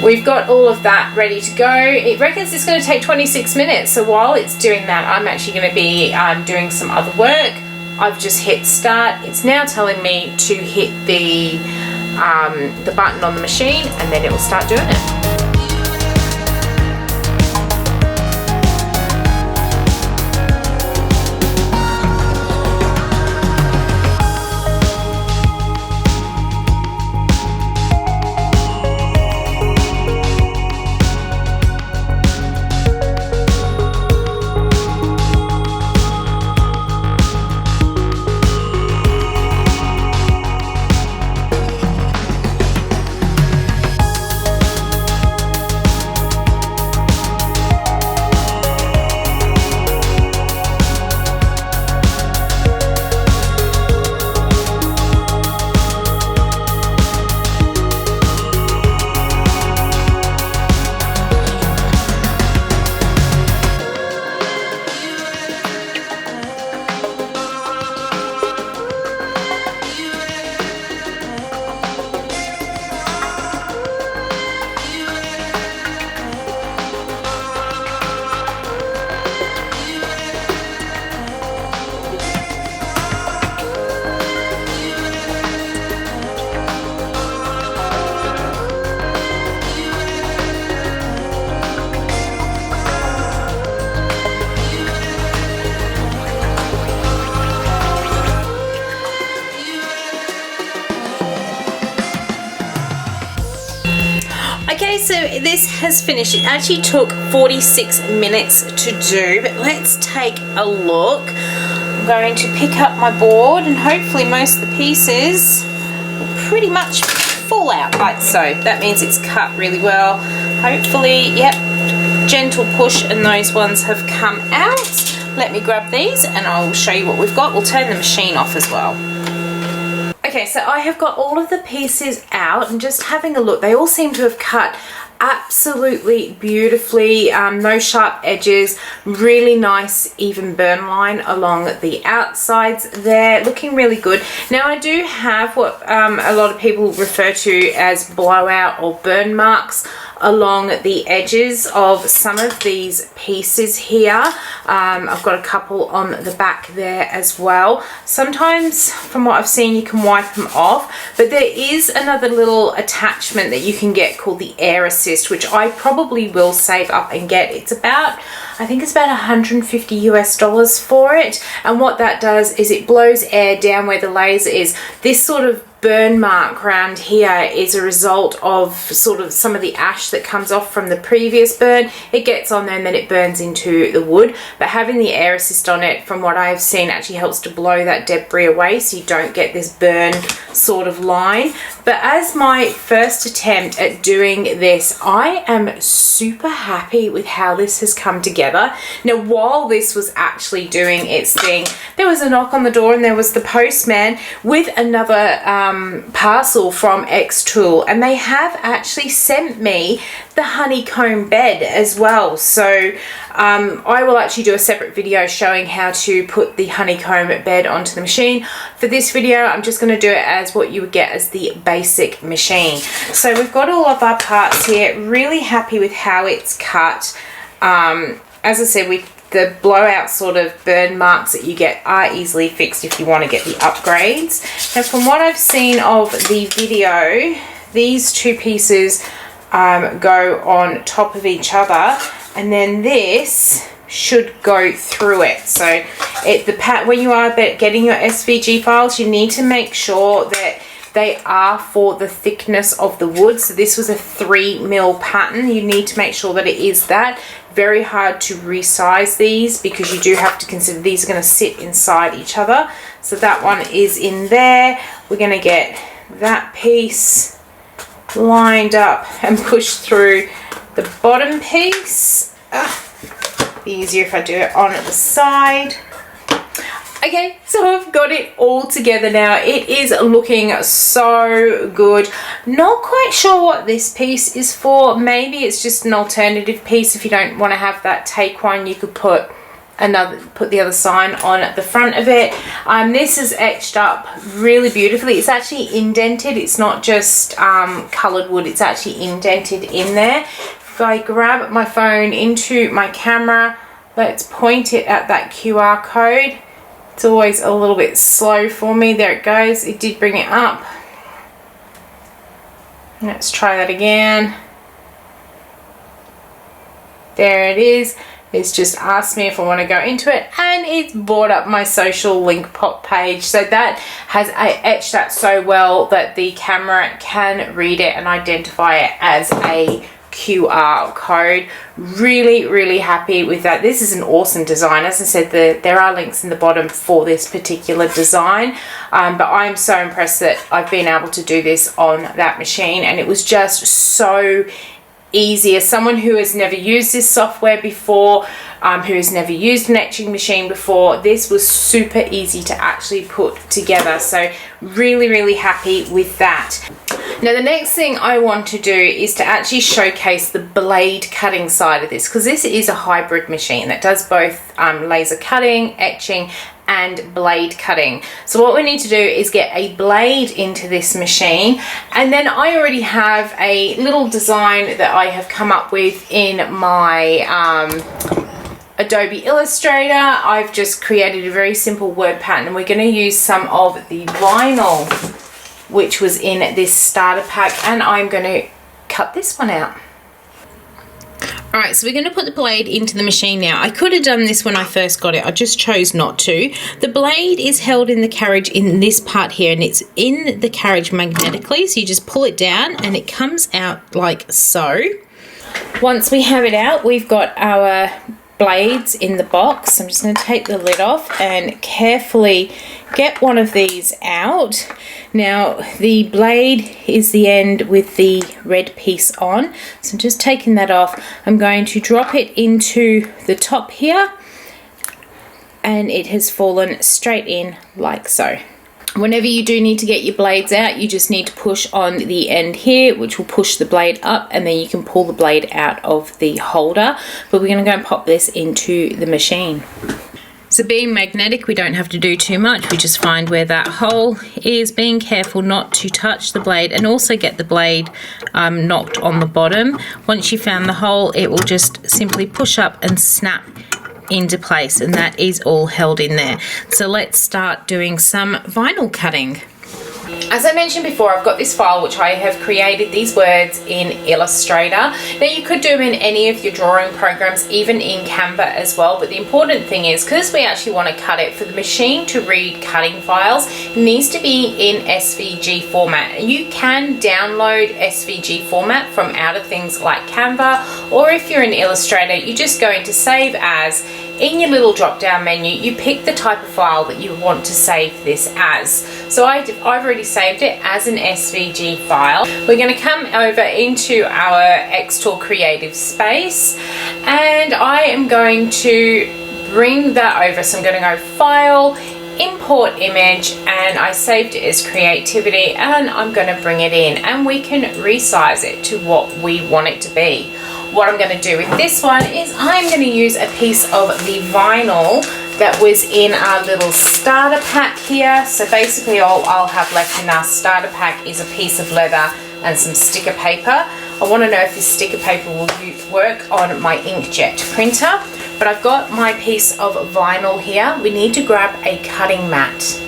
We've got all of that ready to go. It reckons it's going to take 26 minutes. So while it's doing that, I'm actually going to be doing some other work. I've just hit start. It's now telling me to hit the button on the machine, and then it will start doing it. Okay, so this has finished. It actually took 46 minutes to do, but let's take a look. I'm going to pick up my board, and hopefully most of the pieces will pretty much fall out like so. That means it's cut really well. Hopefully, yep, gentle push and those ones have come out. Let me grab these and I'll show you what we've got. We'll turn the machine off as well. Okay, so I have got all of the pieces out and just having a look. They all seem to have cut absolutely beautifully, no sharp edges, really nice even burn line along the outsides there, looking really good. Now I do have what a lot of people refer to as blowout or burn marks along the edges of some of these pieces here. I've got a couple on the back there as well. Sometimes from what I've seen you can wipe them off, but there is another little attachment that you can get called the air assist, which I probably will save up and get. It's about, I think it's about $150 US for it, and what that does is it blows air down where the laser is. This sort of burn mark around here is a result of sort of some of the ash that comes off from the previous burn. It gets on there and then it burns into the wood, but having the air assist on it, from what I've seen, actually helps to blow that debris away so you don't get this burn sort of line. But as my first attempt at doing this, I am super happy with how this has come together. Now, while this was actually doing its thing, there was a knock on the door and there was the postman with another parcel from xTool, and they have actually sent me the honeycomb bed as well. So I will actually do a separate video showing how to put the honeycomb bed onto the machine. For this video, I'm just going to do it as what you would get as the basic machine. So we've got all of our parts here. Really happy with how it's cut. As I said, the blowout sort of burn marks that you get are easily fixed if you want to get the upgrades. Now, from what I've seen of the video, these two pieces go on top of each other, and then this should go through it. So when you are getting your SVG files, you need to make sure that they are for the thickness of the wood. So this was a 3mm pattern. You need to make sure that it is that. Very hard to resize these because you do have to consider these are going to sit inside each other. So that one is in there. We're going to get that piece lined up and push through the bottom piece. Be easier if I do it on the side. Okay, so I've got it all together now. It is looking so good. Not quite sure what this piece is for. Maybe it's just an alternative piece. If you don't want to have that take one, you could put the other sign on the front of it. This is etched up really beautifully. It's actually indented. It's not just colored wood. It's actually indented in there. If I grab my phone into my camera, let's point it at that QR code. It's always a little bit slow for me. There it goes. It did bring it up. Let's try that again. There it is. It's just asked me if I want to go into it, and it's brought up my social link pop page. So that has etched that so well that the camera can read it and identify it as a QR code. Really happy with that. This is an awesome design. As I said, there are links in the bottom for this particular design, but I'm so impressed that I've been able to do this on that machine, and it was just so easy. As someone who has never used this software before, who has never used an etching machine before, this was super easy to actually put together. So really happy with that. Now, the next thing I want to do is to actually showcase the blade cutting side of this, because this is a hybrid machine that does both laser cutting, etching, and blade cutting. So what we need to do is get a blade into this machine, and then I already have a little design that I have come up with in my Adobe Illustrator. I've just created a very simple word pattern, and we're going to use some of the vinyl which was in this starter pack, and I'm going to cut this one out. Alright, so we're going to put the blade into the machine now. I could have done this when I first got it. I just chose not to. The blade is held in the carriage in this part here, and it's in the carriage magnetically. So you just pull it down and it comes out like so. Once we have it out, we've got our blades in the box. I'm just going to take the lid off and carefully get one of these out. Now, the blade is the end with the red piece on, so I'm just taking that off. I'm going to drop it into the top here, and it has fallen straight in like so. Whenever you do need to get your blades out, you just need to push on the end here, which will push the blade up, and then you can pull the blade out of the holder. But we're going to go and pop this into the machine. So being magnetic, we don't have to do too much. We just find where that hole is, being careful not to touch the blade, and also get the blade knocked on the bottom. Once you found the hole, it will just simply push up and snap into place, and that is all held in there. So let's start doing some vinyl cutting. As I mentioned before, I've got this file which I have created these words in Illustrator. Now you could do them in any of your drawing programs, even in Canva as well, but the important thing is, because we actually want to cut it, for the machine to read cutting files, it needs to be in SVG format. You can download SVG format from out of things like Canva, or if you're in Illustrator, you just go into Save As. In your little drop down menu, you pick the type of file that you want to save this as. So I've already saved it as an SVG file. We're going to come over into our xTool creative space, and I am going to bring that over. So I'm going to go File, Import Image, and I saved it as Creativity, and I'm going to bring it in, and we can resize it to what we want it to be. What I'm going to do with this one is I'm going to use a piece of the vinyl that was in our little starter pack here. So basically all I'll have left in our starter pack is a piece of leather and some sticker paper. I want to know if this sticker paper will work on my inkjet printer, but I've got my piece of vinyl here. We need to grab a cutting mat.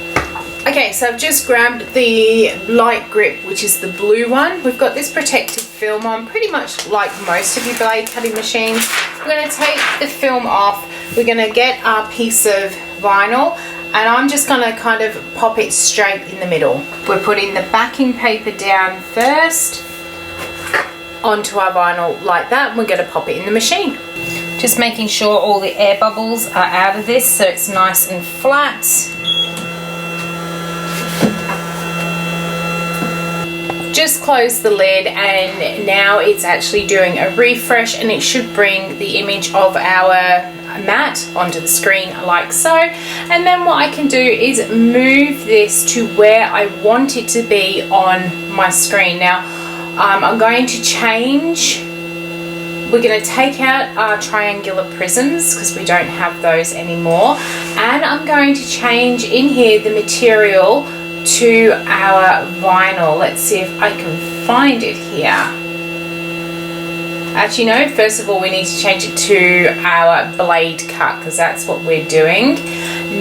Okay, so I've just grabbed the light grip, which is the blue one. We've got this protective film on, pretty much like most of your blade cutting machines. We're going to take the film off. We're going to get our piece of vinyl, and I'm just going to kind of pop it straight in the middle. We're putting the backing paper down first onto our vinyl like that, and we're going to pop it in the machine. Just making sure all the air bubbles are out of this so it's nice and flat. Just close the lid, and now it's actually doing a refresh, and it should bring the image of our mat onto the screen like so. And then what I can do is move this to where I want it to be on my screen. Now I'm going to change. We're going to take out our triangular prisms because we don't have those anymore, and I'm going to change in here the material to our vinyl. Let's see if I can find it here. Actually no, first of all we need to change it to our blade cut because that's what we're doing.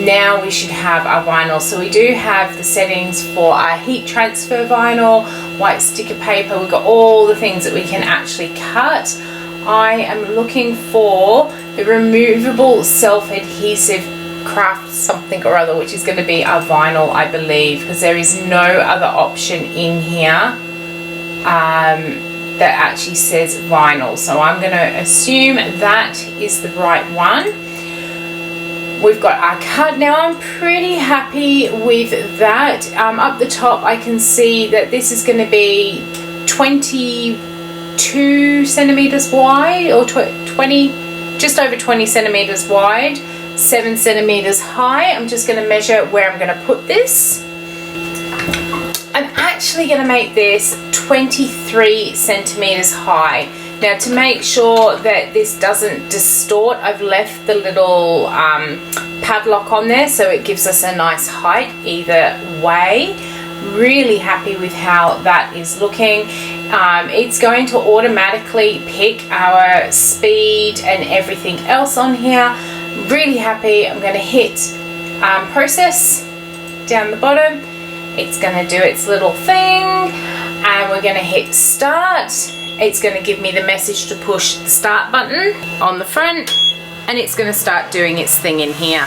Now we should have our vinyl. So we do have the settings for our heat transfer vinyl, white sticker paper. We've got all the things that we can actually cut. I am looking for the removable self-adhesive craft something or other, which is going to be our vinyl, I believe, because there is no other option in here that actually says vinyl. So I'm going to assume that is the right one. We've got our cut. Now I'm pretty happy with that. Up the top I can see that this is going to be 22 centimeters wide, or 20, just over 20 centimeters wide, 7 centimeters high. I'm just going to measure where I'm going to put this. I'm actually going to make this 23 centimeters high. Now to make sure that this doesn't distort, I've left the little padlock on there so it gives us a nice height either way. Really happy with how that is looking. It's going to automatically pick our speed and everything else on here. Really happy. I'm going to hit process down the bottom. It's going to do its little thing, and we're going to hit start. It's going to give me the message to push the start button on the front, and it's going to start doing its thing in here.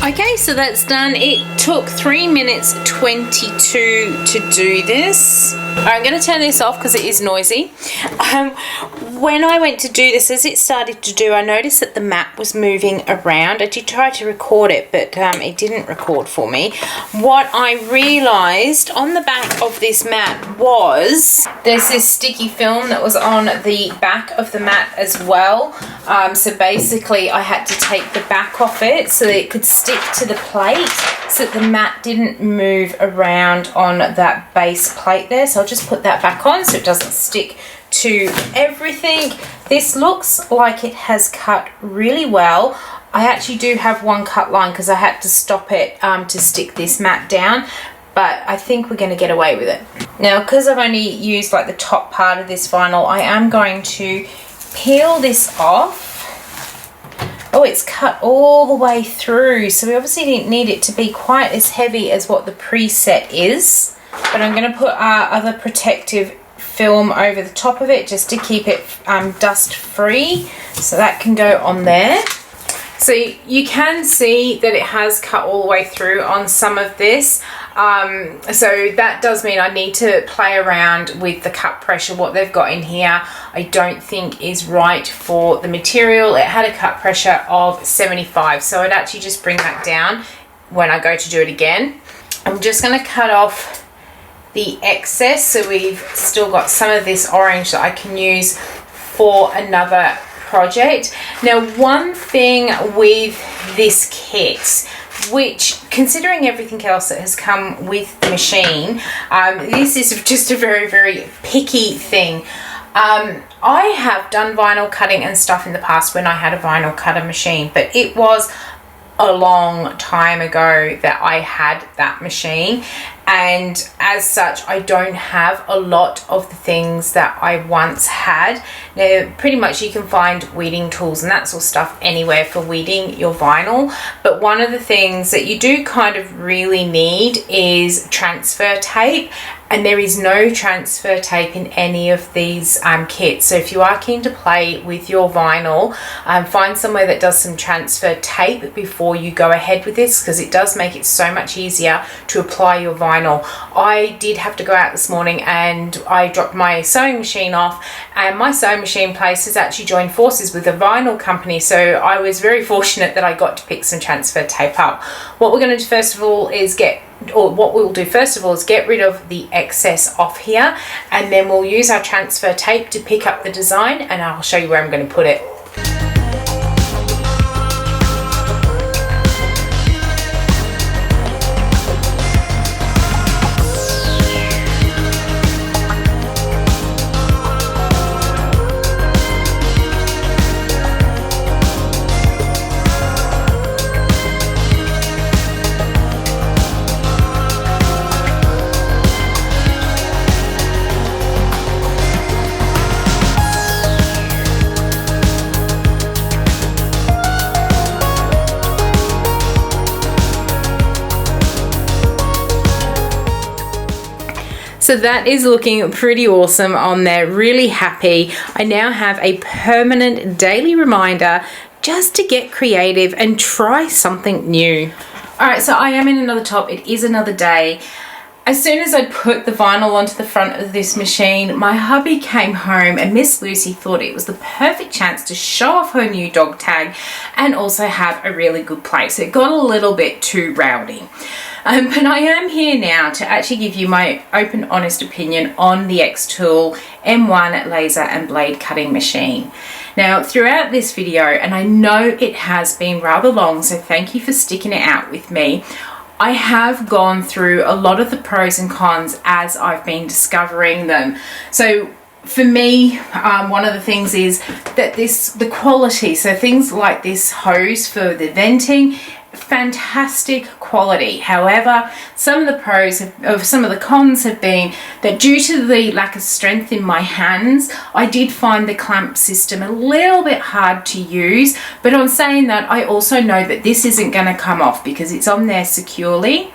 Okay, so that's done. It took 3 minutes 22 to do this. I'm going to turn this off because it is noisy. When I went to do this, as it started to do, I noticed that the mat was moving around. I did try to record it, but it didn't record for me. What I realised on the back of this mat was there's this sticky film that was on the back of the mat as well. So basically I had to take the back off it so that it could stick to the plate so that the mat didn't move around on that base plate there. So I'll just put that back on so it doesn't stick to everything. This looks like it has cut really well. I actually do have one cut line because I had to stop it to stick this mat down, but I think we're going to get away with it. Now, because I've only used like the top part of this vinyl, I am going to peel this off Oh, it's cut all the way through, so we obviously didn't need it to be quite as heavy as what the preset is. But I'm going to put our other protective film over the top of it just to keep it dust free, so that can go on there. So you can see that it has cut all the way through on some of this. So that does mean I need to play around with the cut pressure. What they've got in here I don't think is right for the material. It had a cut pressure of 75, so I'd actually just bring that down when I go to do it again. I'm just going to cut off the excess, so we've still got some of this orange that I can use for another project. Now, one thing with this kit, which, considering everything else that has come with the machine, this is just a very, very picky thing. I have done vinyl cutting and stuff in the past when I had a vinyl cutter machine, but it was a long time ago that I had that machine, and as such I don't have a lot of the things that I once had. Now, pretty much you can find weeding tools and that sort of stuff anywhere for weeding your vinyl, but one of the things that you do kind of really need is transfer tape, and there is no transfer tape in any of these kits. So if you are keen to play with your vinyl, find somewhere that does some transfer tape before you go ahead with this, because it does make it so much easier to apply your vinyl. I did have to go out this morning and I dropped my sewing machine off, and my sewing machine place has actually joined forces with a vinyl company, so I was very fortunate that I got to pick some transfer tape up. What we're going to do first of all is get rid of the excess off here, and then we'll use our transfer tape to pick up the design, and I'll show you where I'm going to put it. So that is looking pretty awesome on there. Really happy. I now have a permanent daily reminder just to get creative and try something new. All right, so I am in another top. It is another day. As soon as I put the vinyl onto the front of this machine, my hubby came home and Miss Lucy thought it was the perfect chance to show off her new dog tag and also have a really good play. So it got a little bit too rowdy. But I am here now to actually give you my open, honest opinion on the xTool M1 laser and blade cutting machine. Now, throughout this video, and I know it has been rather long, so thank you for sticking it out with me, I have gone through a lot of the pros and cons as I've been discovering them. So for me, one of the things is that the quality, so things like this hose for the venting, fantastic quality. However, some of the cons have been that due to the lack of strength in my hands, I did find the clamp system a little bit hard to use. But on saying that, I also know that this isn't going to come off because it's on there securely.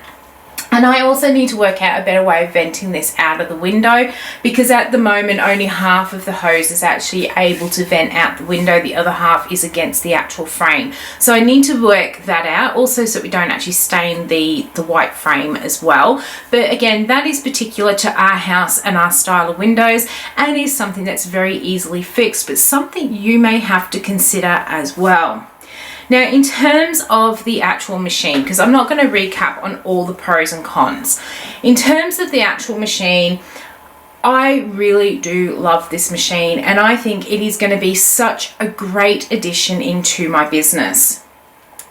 And I also need to work out a better way of venting this out of the window, because at the moment only half of the hose is actually able to vent out the window. The other half is against the actual frame. So I need to work that out also so that we don't actually stain the white frame as well. But again, that is particular to our house and our style of windows, and is something that's very easily fixed, but something you may have to consider as well. Now, in terms of the actual machine, because I'm not going to recap on all the pros and cons. In terms of the actual machine, I really do love this machine, and I think it is going to be such a great addition into my business.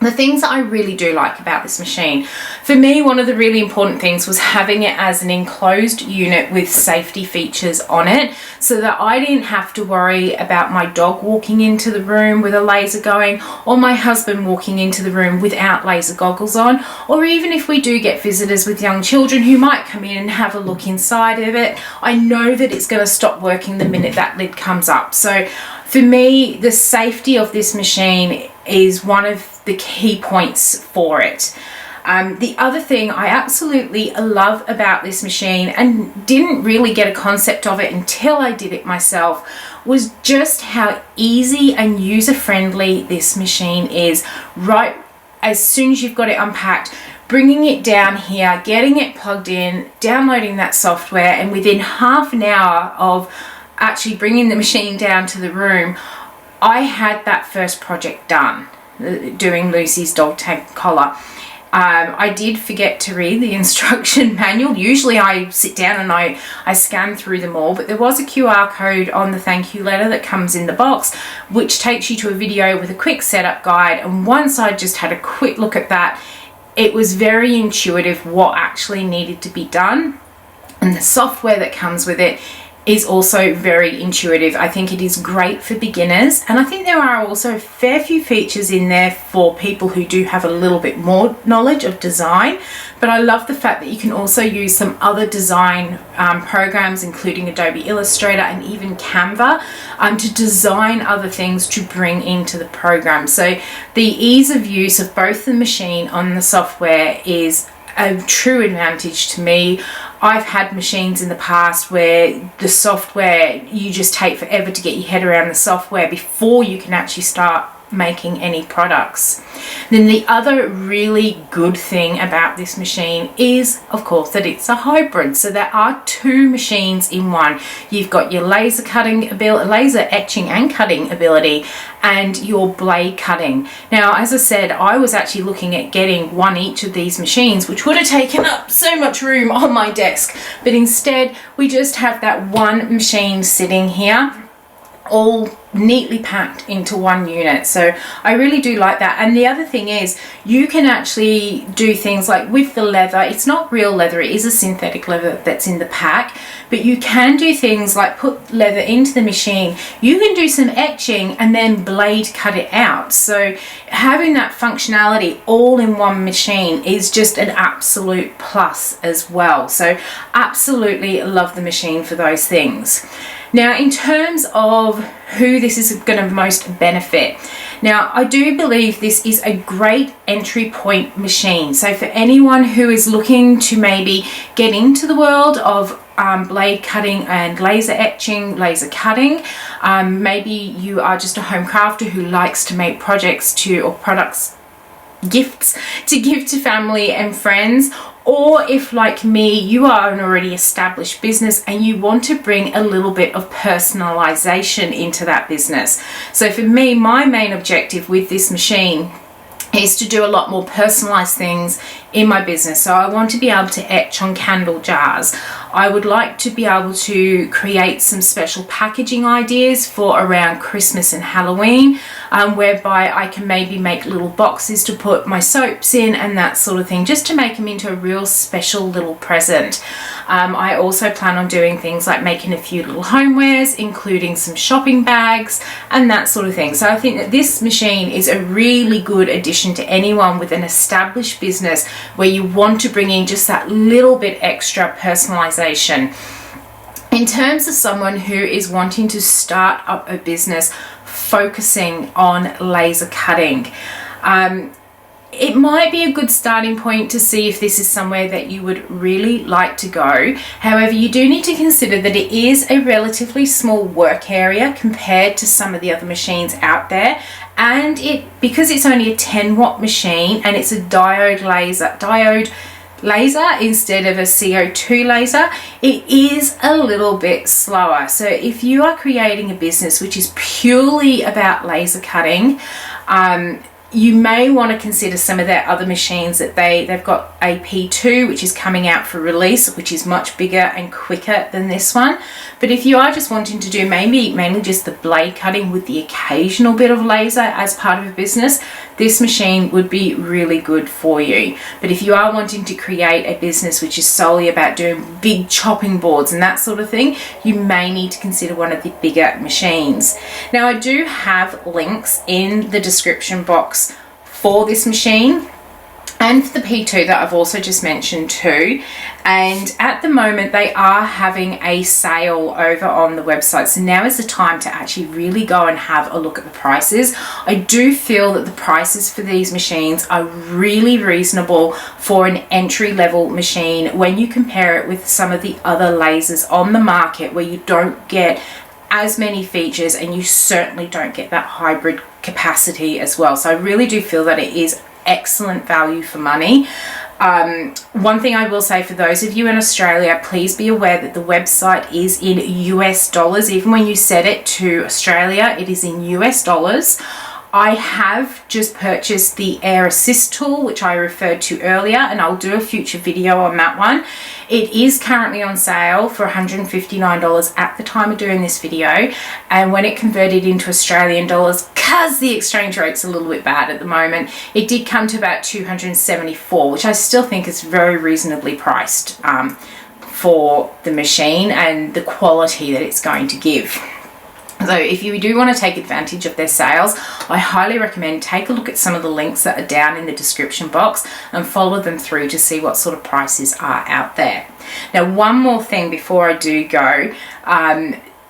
The things that I really do like about this machine, for me, one of the really important things was having it as an enclosed unit with safety features on it, so that I didn't have to worry about my dog walking into the room with a laser going, or my husband walking into the room without laser goggles on, or even if we do get visitors with young children who might come in and have a look inside of it, I know that it's going to stop working the minute that lid comes up. So for me, the safety of this machine is one of the key points for it. The other thing I absolutely love about this machine, and didn't really get a concept of it until I did it myself, was just how easy and user-friendly this machine is. Right as soon as you've got it unpacked, bringing it down here, getting it plugged in, downloading that software, and within half an hour of actually bringing the machine down to the room, I had that first project done, doing Lucy's dog tag collar. I did forget to read the instruction manual. Usually I sit down and I scan through them all, but there was a QR code on the thank you letter that comes in the box, which takes you to a video with a quick setup guide. And once I just had a quick look at that, it was very intuitive what actually needed to be done. And the software that comes with it is also very intuitive. I think it is great for beginners, and I think there are also a fair few features in there for people who do have a little bit more knowledge of design. But I love the fact that you can also use some other design programs, including Adobe Illustrator and even Canva, to design other things to bring into the program. So the ease of use of both the machine and the software is a true advantage to me. I've had machines in the past where the software, you just take forever to get your head around the software before you can actually start making any products. Then the other really good thing about this machine is, of course, that it's a hybrid. So there are two machines in one. You've got your laser cutting ability, laser etching and cutting ability, and your blade cutting. Now, as I said, I was actually looking at getting one each of these machines, which would have taken up so much room on my desk, but instead we just have that one machine sitting here, all neatly packed into one unit. So I really do like that. And the other thing is, you can actually do things like with the leather, it's not real leather, it is a synthetic leather that's in the pack, but you can do things like put leather into the machine, you can do some etching and then blade cut it out. So having that functionality all in one machine is just an absolute plus as well. So absolutely love the machine for those things. Now, in terms of who this is going to most benefit, now I do believe this is a great entry point machine. So for anyone who is looking to maybe get into the world of blade cutting and laser etching, laser cutting, maybe you are just a home crafter who likes to make projects or products, gifts to give to family and friends, or if like me you are an already established business and you want to bring a little bit of personalization into that business. So for me, my main objective with this machine is to do a lot more personalized things in my business. So I want to be able to etch on candle jars. I would like to be able to create some special packaging ideas for around Christmas and Halloween, whereby I can maybe make little boxes to put my soaps in and that sort of thing, just to make them into a real special little present. I also plan on doing things like making a few little homewares, including some shopping bags and that sort of thing. So I think that this machine is a really good addition to anyone with an established business where you want to bring in just that little bit extra personalization. In terms of someone who is wanting to start up a business focusing on laser cutting, it might be a good starting point to see if this is somewhere that you would really like to go. However, you do need to consider that it is a relatively small work area compared to some of the other machines out there, and because it's only a 10-watt machine and it's a diode laser instead of a CO2 laser, it is a little bit slower. So if you are creating a business which is purely about laser cutting, you may want to consider some of their other machines that they've got a P2, which is coming out for release, which is much bigger and quicker than this one. But if you are just wanting to do mainly just the blade cutting with the occasional bit of laser as part of a business, this machine would be really good for you. But if you are wanting to create a business which is solely about doing big chopping boards and that sort of thing, you may need to consider one of the bigger machines. Now, I do have links in the description box for this machine. and for the P2 that I've also just mentioned too. And at the moment they are having a sale over on the website, so now is the time to actually really go and have a look at the prices. I do feel that the prices for these machines are really reasonable for an entry-level machine when you compare it with some of the other lasers on the market, where you don't get as many features and you certainly don't get that hybrid capacity as well. So I really do feel that it is excellent value for money. One thing I will say for those of you in Australia, please be aware that the website is in US dollars. Even when you set it to Australia, it is in US dollars. I have just purchased the Air Assist tool, which I referred to earlier, and I'll do a future video on that one. It is currently on sale for $159 at the time of doing this video, and when it converted into Australian dollars, because the exchange rate's a little bit bad at the moment, it did come to about $274, which I still think is very reasonably priced for the machine and the quality that it's going to give. So if you do want to take advantage of their sales, I highly recommend take a look at some of the links that are down in the description box and follow them through to see what sort of prices are out there. Now, one more thing before I do go.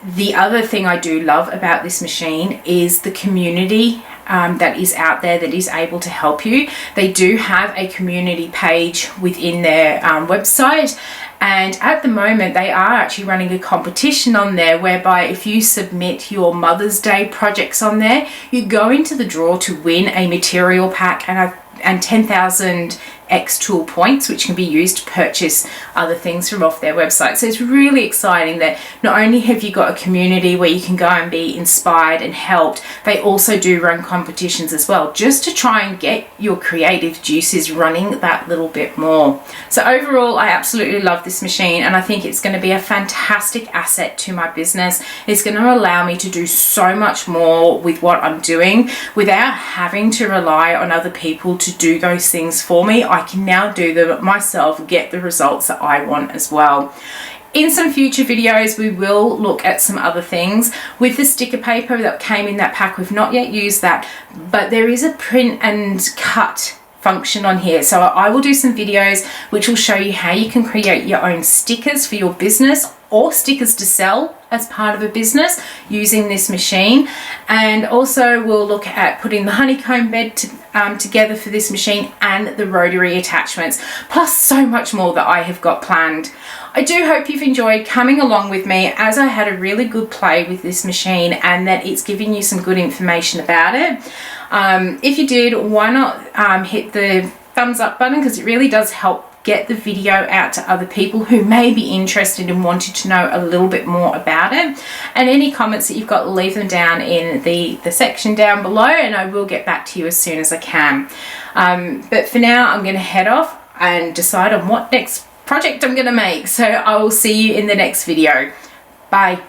The other thing I do love about this machine is the community that is out there that is able to help you. They do have a community page within their website, and at the moment they are actually running a competition on there whereby if you submit your Mother's Day projects on there, you go into the draw to win a material pack and 10,000 xTool points, which can be used to purchase other things from off their website. So it's really exciting that not only have you got a community where you can go and be inspired and helped, they also do run competitions as well, just to try and get your creative juices running that little bit more. So overall, I absolutely love this machine, and I think it's going to be a fantastic asset to my business. It's going to allow me to do so much more with what I'm doing without having to rely on other people to do those things for me. I can now do them myself, get the results that I want as well. In some future videos, we will look at some other things. With the sticker paper that came in that pack, we've not yet used that, but there is a print and cut function on here. So I will do some videos which will show you how you can create your own stickers for your business or stickers to sell as part of a business using this machine. And also we'll look at putting the honeycomb bed together for this machine and the rotary attachments, plus so much more that I have got planned. I do hope you've enjoyed coming along with me as I had a really good play with this machine and that it's giving you some good information about it. If you did, why not hit the thumbs up button, because it really does help get the video out to other people who may be interested and wanted to know a little bit more about it. And any comments that you've got, leave them down in the section down below, and I will get back to you as soon as I can. But for now, I'm going to head off and decide on what next project I'm going to make. So I will see you in the next video. Bye.